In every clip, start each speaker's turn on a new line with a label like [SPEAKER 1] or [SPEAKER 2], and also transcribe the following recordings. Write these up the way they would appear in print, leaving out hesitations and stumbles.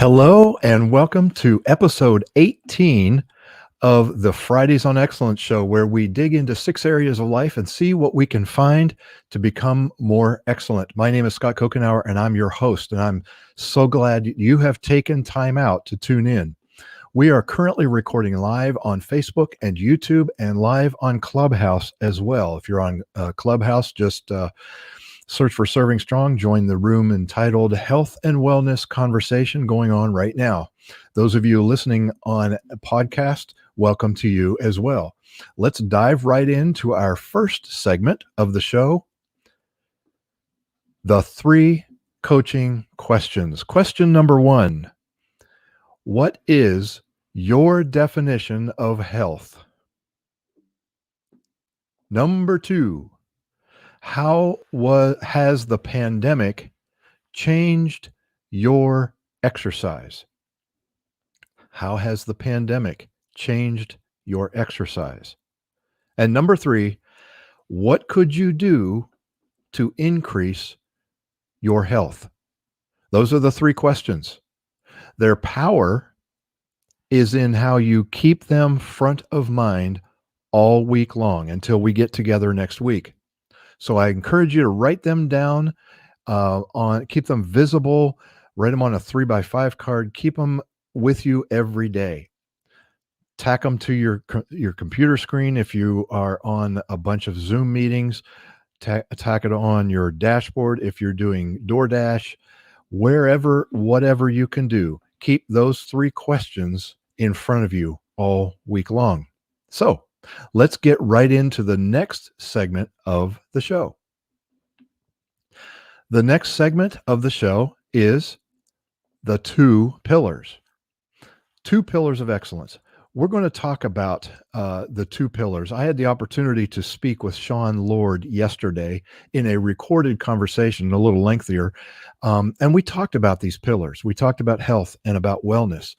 [SPEAKER 1] Hello and welcome to episode 18 of the Fridays on Excellence show, where we dig into 6 areas of life and see what we can find to become more excellent. My name is Scott Kokenauer and I'm your host, and I'm so glad you have taken time out to tune in. We are currently recording live on Facebook and YouTube and live on Clubhouse as well. If you're on Clubhouse, just search for Serving Strong, join the room entitled Health and Wellness Conversation going on right now. Those of you listening on a podcast, welcome to you as well. Let's dive right into our first segment of the show, the 3 coaching questions. Question number 1, what is your definition of health? Number 2, how has the pandemic changed your exercise? How has the pandemic changed your exercise? And number 3, what could you do to increase your health? Those are the 3 questions. Their power is in how you keep them front of mind all week long until we get together next week. So I encourage you to write them down, keep them visible, write them on a 3x5 card, keep them with you every day. Tack them to your computer screen if you are on a bunch of Zoom meetings. Tack it on your dashboard if you're doing DoorDash, whatever you can do. Keep those 3 questions in front of you all week long. So let's get right into the next segment of the show. The next segment of the show is the 2 pillars. 2 pillars of excellence. We're going to talk about the 2 pillars. I had the opportunity to speak with Sean Lord yesterday in a recorded conversation, a little lengthier, and we talked about these pillars. We talked about health and about wellness.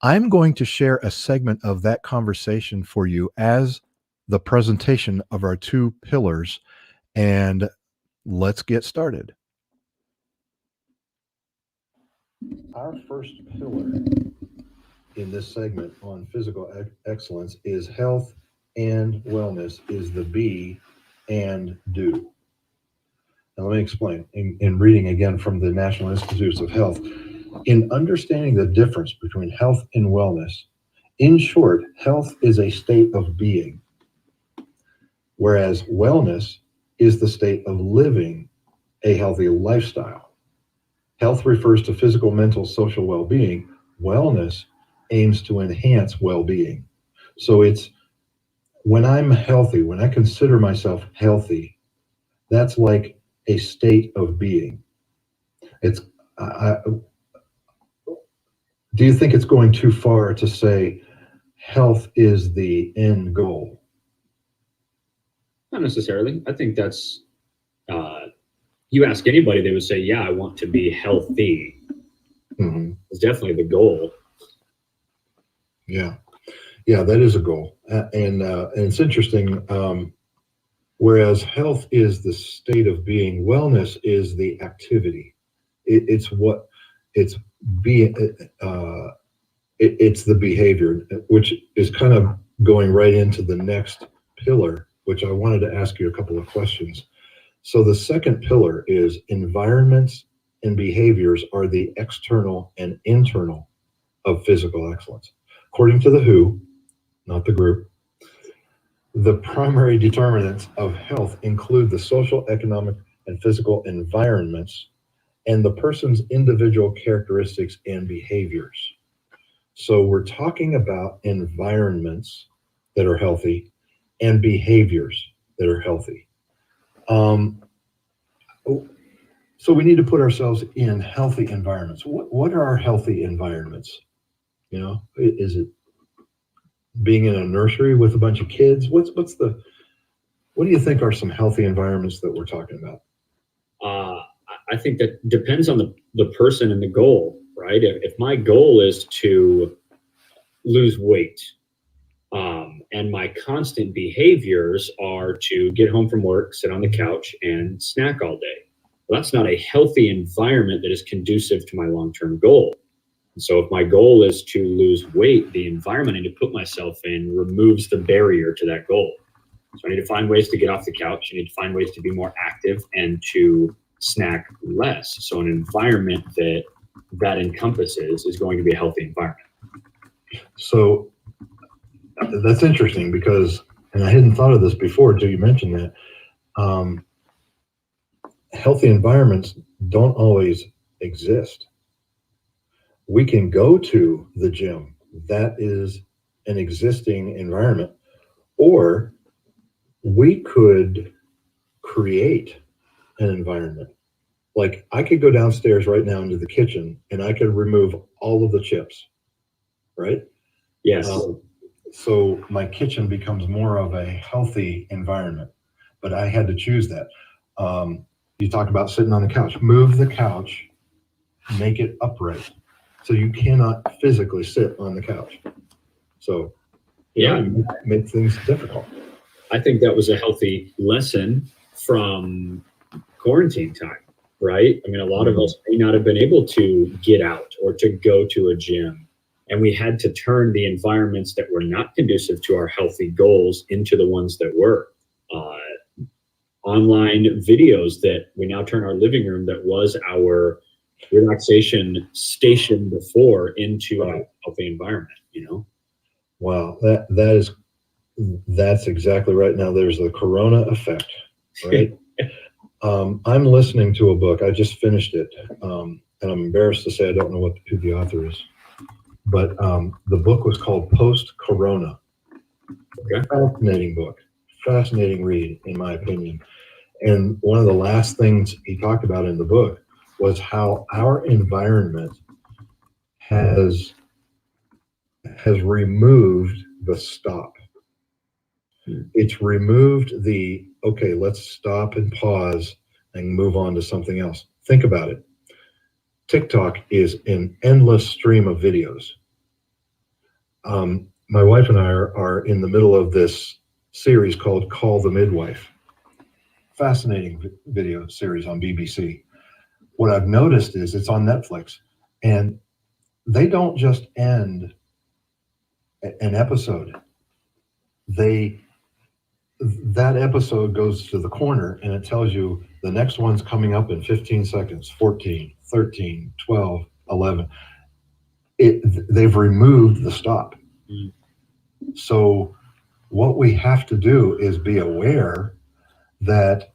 [SPEAKER 1] I'm going to share a segment of that conversation for you as the presentation of our 2 pillars, and let's get started. Our first pillar in this segment on physical excellence is health and wellness, is the be and do. Now let me explain. In reading again from the National Institutes of Health, in understanding the difference between health and wellness, in short, health is a state of being, whereas wellness is the state of living a healthy lifestyle. Health refers to physical, mental, social well-being. Wellness aims to enhance well-being. So it's when I'm healthy, when I consider myself healthy, that's like a state of being. Do you think it's going too far to say health is the end goal?
[SPEAKER 2] Not necessarily. I think that's, you ask anybody, they would say, yeah, I want to be healthy.
[SPEAKER 1] Mm-hmm.
[SPEAKER 2] It's definitely the goal.
[SPEAKER 1] Yeah, that is a goal. And it's interesting. Whereas health is the state of being, wellness is the activity. It's the behavior, which is kind of going right into the next pillar, which I wanted to ask you a couple of questions. So the second pillar is environments and behaviors are the external and internal of physical excellence. According to the WHO, not the group, the primary determinants of health include the social, economic, and physical environments and the person's individual characteristics and behaviors. So we're talking about environments that are healthy and behaviors that are healthy. So we need to put ourselves in healthy environments. What are our healthy environments? You know, is it being in a nursery with a bunch of kids? What do you think are some healthy environments that we're talking about?
[SPEAKER 2] I think that depends on the person and the goal, right? If my goal is to lose weight, and my constant behaviors are to get home from work, sit on the couch, and snack all day, well, that's not a healthy environment that is conducive to my long-term goal. So if my goal is to lose weight, the environment I need to put myself in removes the barrier to that goal. So I need to find ways to get off the couch. I need to find ways to be more active and to snack less. So an environment that encompasses is going to be a healthy environment.
[SPEAKER 3] So that's interesting because, and I hadn't thought of this before until you mentioned that, healthy environments don't always exist. We can go to the gym. That is an existing environment. Or we could create an environment. Like I could go downstairs right now into the kitchen and I could remove all of the chips, right?
[SPEAKER 2] Yes.
[SPEAKER 3] So my kitchen becomes more of a healthy environment, but I had to choose that. You talk about sitting on the couch. Move the couch, make it upright. So you cannot physically sit on the couch. So
[SPEAKER 2] Yeah.
[SPEAKER 3] you make things difficult.
[SPEAKER 2] I think that was a healthy lesson from quarantine time, right? I mean, a lot of us may not have been able to get out or to go to a gym. And we had to turn the environments that were not conducive to our healthy goals into the ones that were. Online videos that we now turn our living room that was our relaxation station before into a healthy environment, you know?
[SPEAKER 3] Wow, that's exactly right. Now there's the Corona effect, right? I'm listening to a book. I just finished it, and I'm embarrassed to say I don't know who the author is, but the book was called Post-Corona.
[SPEAKER 2] Okay.
[SPEAKER 3] Fascinating book, fascinating read, in my opinion. And one of the last things he talked about in the book was how our environment has removed the stop. It's removed the, okay, let's stop and pause and move on to something else. Think about it. TikTok is an endless stream of videos. My wife and I are in the middle of this series called Call the Midwife. Fascinating video series on BBC. What I've noticed is it's on Netflix, and they don't just end an episode. That episode goes to the corner and it tells you the next one's coming up in 15 seconds, 14, 13, 12, 11. They've removed the stop.
[SPEAKER 2] Mm.
[SPEAKER 3] So what we have to do is be aware that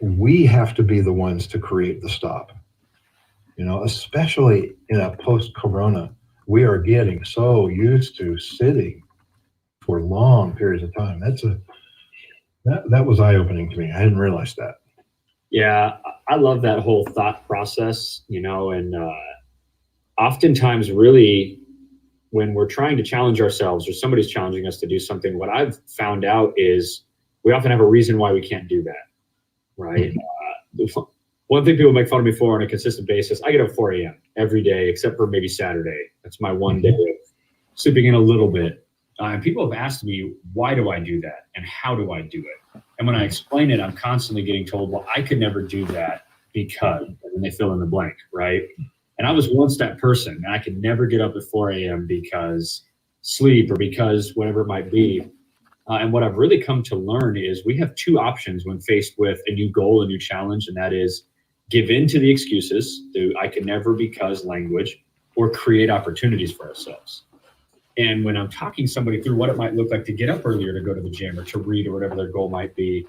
[SPEAKER 3] we have to be the ones to create the stop. You know, especially in a post-corona, we are getting so used to sitting for long periods of time. That was eye-opening to me. I hadn't realized that.
[SPEAKER 2] Yeah, I love that whole thought process, you know, and oftentimes really when we're trying to challenge ourselves or somebody's challenging us to do something, what I've found out is we often have a reason why we can't do that, right? One thing people make fun of me for on a consistent basis, I get up 4 a.m. every day, except for maybe Saturday. That's my one day of sleeping in a little bit. And people have asked me, why do I do that? And how do I do it? And when I explain it, I'm constantly getting told, well, I could never do that because, and then they fill in the blank, right? And I was once that person. I could never get up at 4 a.m. because sleep or because whatever it might be. And what I've really come to learn is we have two options when faced with a new goal, a new challenge, and that is give in to the excuses, the I can never because language, or create opportunities for ourselves. And when I'm talking somebody through what it might look like to get up earlier to go to the gym or to read or whatever their goal might be,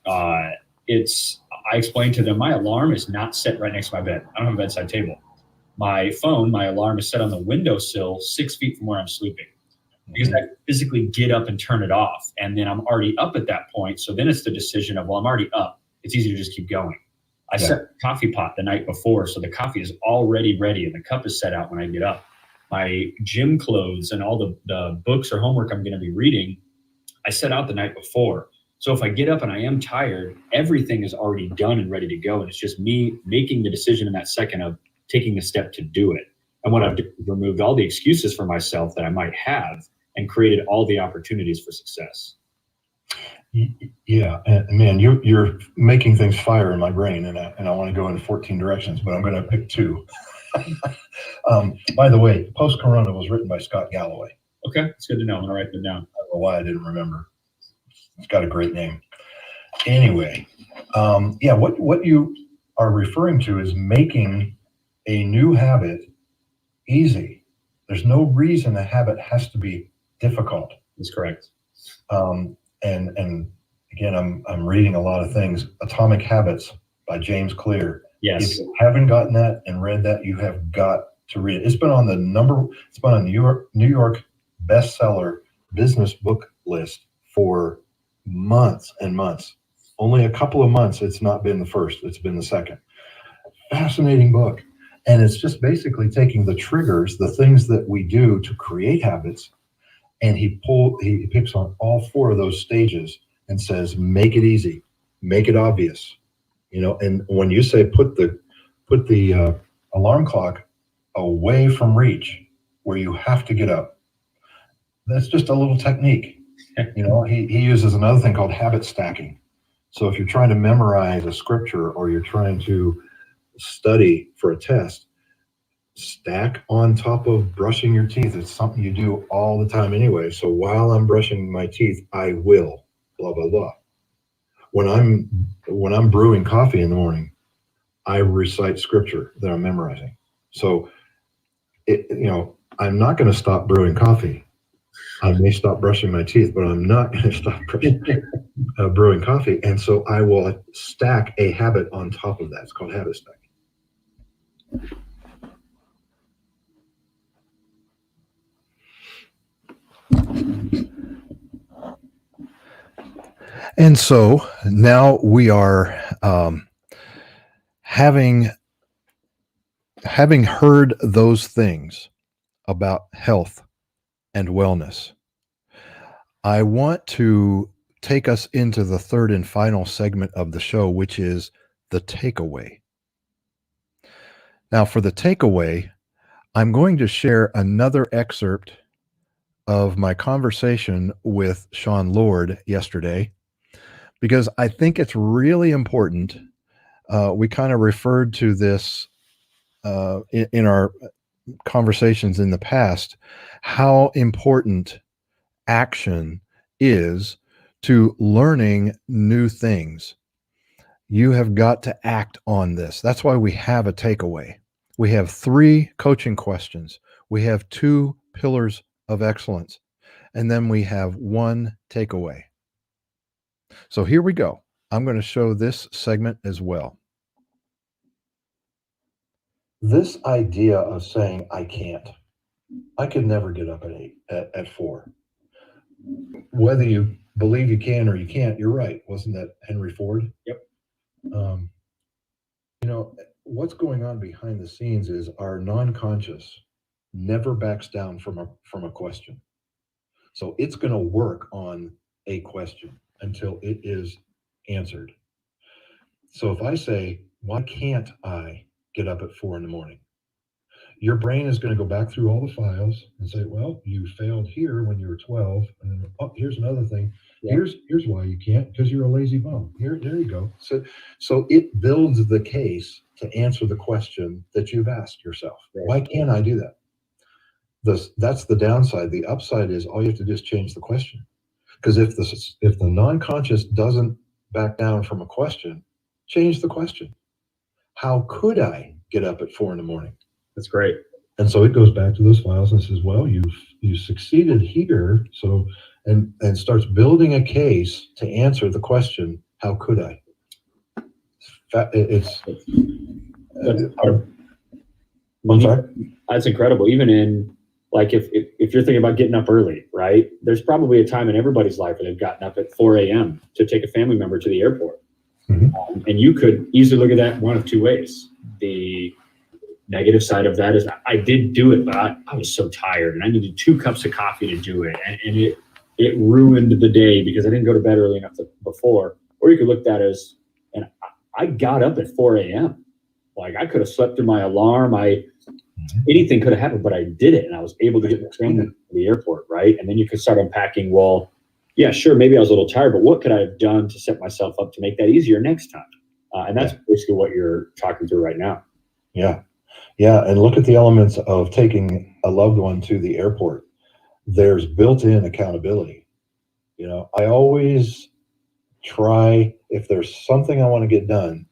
[SPEAKER 2] I explain to them my alarm is not set right next to my bed. I don't have a bedside table. My phone, my alarm is set on the windowsill 6 feet from where I'm sleeping. Because I physically get up and turn it off. And then I'm already up at that point. So then it's the decision of, well, I'm already up. It's easy to just keep going. I set the coffee pot the night before. So the coffee is already ready and the cup is set out when I get up. My gym clothes and all the books or homework I'm going to be reading, I set out the night before. So if I get up and I am tired, everything is already done and ready to go. And it's just me making the decision in that second of taking the step to do it. And when I've removed all the excuses for myself that I might have and created all the opportunities for success.
[SPEAKER 3] Yeah, and man, you're making things fire in my brain, and I want to go in 14 directions, but I'm going to pick two. By the way, Post Corona was written by Scott Galloway.
[SPEAKER 2] Okay, it's good to know. I'm gonna write them down.
[SPEAKER 3] I don't know why I didn't remember. It's got a great name. Anyway, yeah, what you are referring to is making a new habit easy. There's no reason a habit has to be difficult.
[SPEAKER 2] That's correct.
[SPEAKER 3] And again, I'm reading a lot of things. Atomic Habits by James Clear.
[SPEAKER 2] Yes.
[SPEAKER 3] If you haven't gotten that and read that, you have got to read it. It's been on New York bestseller business book list for months and months. Only a couple of months it's not been the first, it's been the second. Fascinating book. And it's just basically taking the triggers, the things that we do to create habits, and he picks on all four of those stages and says, make it easy, make it obvious. And when you say put the alarm clock away from reach where you have to get up, that's just a little technique. He uses another thing called habit stacking. So if you're trying to memorize a scripture or you're trying to study for a test, stack on top of brushing your teeth. It's something you do all the time anyway. So while I'm brushing my teeth, I will blah, blah, blah. When I'm brewing coffee in the morning, I recite scripture that I'm memorizing. So I'm not going to stop brewing coffee. I may stop brushing my teeth, but I'm not going to stop brewing coffee. And so I will stack a habit on top of that. It's called habit stacking.
[SPEAKER 1] And so now we are having heard those things about health and wellness. I want to take us into the third and final segment of the show, which is the takeaway. Now, for the takeaway, I'm going to share another excerpt of my conversation with Sean Lord yesterday, because I think it's really important. We kind of referred to this in our conversations in the past, how important action is to learning new things. You have got to act on this. That's why we have a takeaway. We have 3 coaching questions. We have 2 pillars of excellence. And then we have 1 takeaway. So here we go. I'm going to show this segment as well.
[SPEAKER 3] This idea of saying, I could never get up at 4. Whether you believe you can or you can't, you're right. Wasn't that Henry Ford?
[SPEAKER 2] Yep.
[SPEAKER 3] What's going on behind the scenes is our non-conscious never backs down from a question. So it's going to work on a question until it is answered. So if I say, why can't I get up at 4 a.m? Your brain is going to go back through all the files and say, well, you failed here when you were 12. And then, here's another thing. Yeah. Here's why you can't, because you're a lazy bum. There you go. So it builds the case to answer the question that you've asked yourself. Right. Why can't I do that? That's the downside. The upside is all you have to do is change the question. Because if the non-conscious doesn't back down from a question, change the question. How could I get up at 4 a.m?
[SPEAKER 2] That's great.
[SPEAKER 3] And so it goes back to those files and says, well, you succeeded here. So, and starts building a case to answer the question, how could I?
[SPEAKER 2] I'm sorry? That's incredible. Even in, like, if you're thinking about getting up early, right? There's probably a time in everybody's life where they've gotten up at 4 a.m. to take a family member to the airport. Mm-hmm. And you could easily look at that one of 2 ways. The negative side of that is I did do it, but I was so tired and I needed 2 cups of coffee to do it. And it ruined the day because I didn't go to bed early enough before. Or you could look at that as, and I got up at 4 a.m. Like, I could have slept through my alarm. Anything could have happened, but I did it. And I was able to get the family to the airport, right? And then you could start unpacking, well, yeah, sure, maybe I was a little tired, but what could I have done to set myself up to make that easier next time? And that's basically what you're talking through right now.
[SPEAKER 3] Yeah. Yeah, and look at the elements of taking a loved one to the airport. There's built-in accountability. I always try, if there's something I want to get done,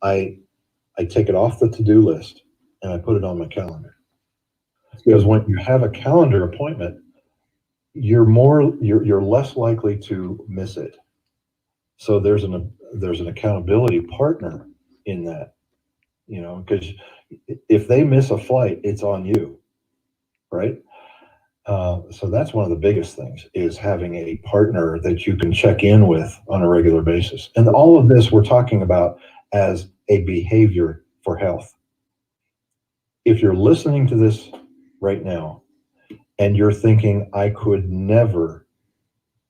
[SPEAKER 3] I take it off the to-do list and I put it on my calendar. Because when you have a calendar appointment, you're less likely to miss it. So there's an accountability partner in that, because if they miss a flight, it's on you, right? So that's one of the biggest things, is having a partner that you can check in with on a regular basis. And all of this we're talking about as a behavior for health. If you're listening to this right now and you're thinking, I could never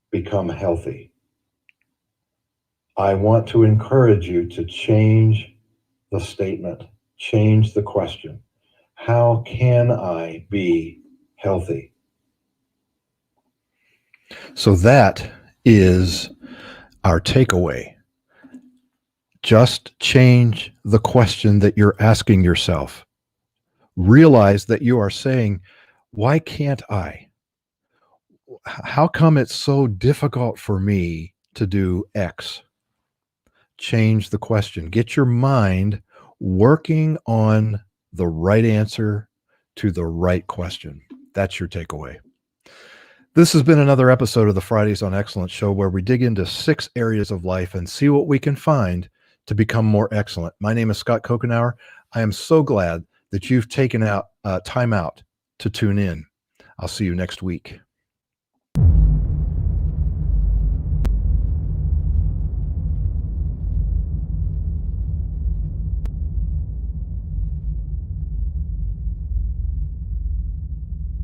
[SPEAKER 3] become healthy, I want to encourage you to change the statement, change the question. How can I be healthy?
[SPEAKER 1] So that is our takeaway. Just change the question that you're asking yourself. Realize that you are saying, why can't I? How come it's so difficult for me to do X? Change the question. Get your mind working on the right answer to the right question. That's your takeaway. This has been another episode of the Fridays on Excellence show, where we dig into 6 areas of life and see what we can find to become more excellent. My name is Scott Kokenauer. I am so glad that you've taken out time out to tune in. I'll see you next week.